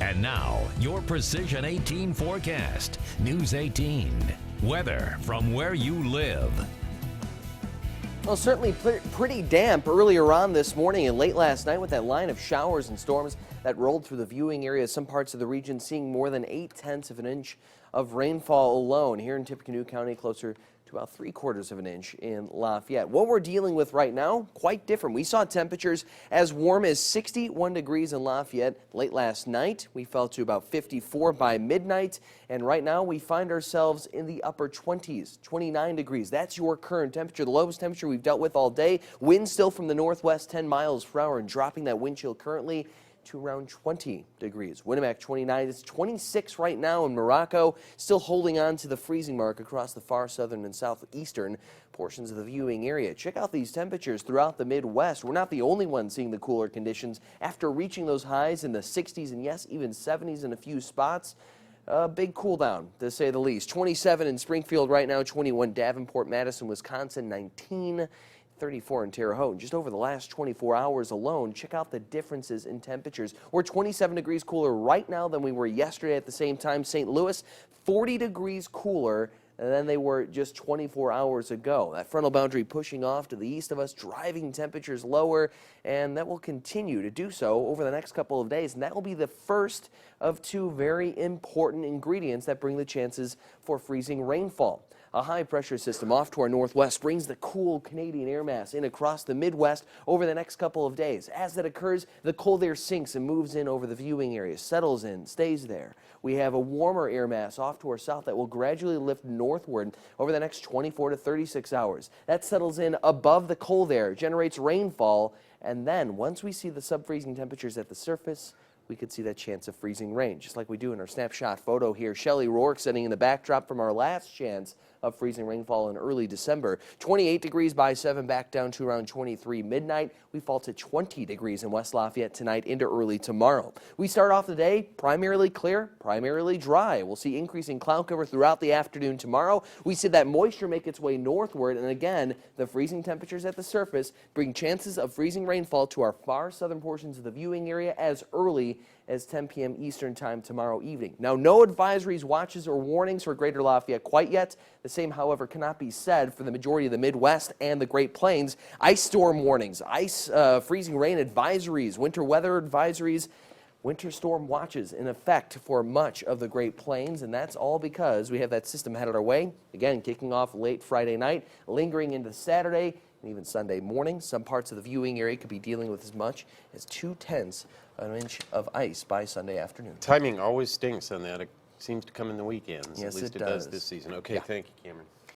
And now, your Precision 18 forecast. News 18. Weather from where you live. Well, certainly pretty damp earlier on this morning and late last night with that line of showers and storms that rolled through the viewing area. Some parts of the region seeing more than 0.8 of an inch of rainfall alone. Here in Tippecanoe County, closer to about 3/4 of an inch in Lafayette. What we're dealing with right now, quite different. We saw temperatures as warm as 61 degrees in Lafayette late last night. We fell to about 54 by midnight. And right now we find ourselves in the upper 20s, 29 degrees. That's your current temperature, the lowest temperature we've dealt with all day. Wind still from the northwest, 10 miles per hour, and dropping that wind chill currently to around 20 degrees. Winnemac 29, it's 26 right now in Morocco, still holding on to the freezing mark across the far southern and southeastern portions of the viewing area. Check out these temperatures throughout the Midwest. We're not the only ones seeing the cooler conditions after reaching those highs in the 60s and yes, even 70s in a few spots. A big cool down, to say the least. 27 in Springfield right now, 21 Davenport, Madison, Wisconsin, 19. 34 in Terre Haute. Just over the last 24 hours alone, check out the differences in temperatures. We're 27 degrees cooler right now than we were yesterday at the same time. St. Louis, 40 degrees cooler than they were just 24 hours ago. That frontal boundary pushing off to the east of us, driving temperatures lower, and that will continue to do so over the next couple of days. And that will be the first of two very important ingredients that bring the chances for freezing rainfall. A high-pressure system off to our northwest brings the cool Canadian air mass in across the Midwest over the next couple of days. As that occurs, the cold air sinks and moves in over the viewing area, settles in, stays there. We have a warmer air mass off to our south that will gradually lift northward over the next 24 to 36 hours. That settles in above the cold air, generates rainfall, and then once we see the sub-freezing temperatures at the surface, we could see that chance of freezing rain, just like we do in our snapshot photo here. Shelley Rourke sitting in the backdrop from our last chance of freezing rainfall in early December. 28 degrees by 7, back down to around 23 midnight. We fall to 20 degrees in West Lafayette tonight into early tomorrow. We start off the day primarily clear, primarily dry. We'll see increasing cloud cover throughout the afternoon tomorrow. We see that moisture make its way northward, and again, the freezing temperatures at the surface bring chances of freezing rainfall to our far southern portions of the viewing area as early as 10 p.m. Eastern time tomorrow evening. Now, no advisories, watches, or warnings for Greater Lafayette quite yet. The same, however, cannot be said for the majority of the Midwest and the Great Plains. Ice storm warnings, freezing rain advisories, winter weather advisories, winter storm watches in effect for much of the Great Plains, and that's all because we have that system headed our way. Again, kicking off late Friday night, lingering into Saturday, and even Sunday morning. Some parts of the viewing area could be dealing with as much as 0.2 of an inch of ice by Sunday afternoon. Timing always stinks on that. It seems to come in the weekends. Yes, At least it does this season. Okay, Yeah. thank you, Cameron.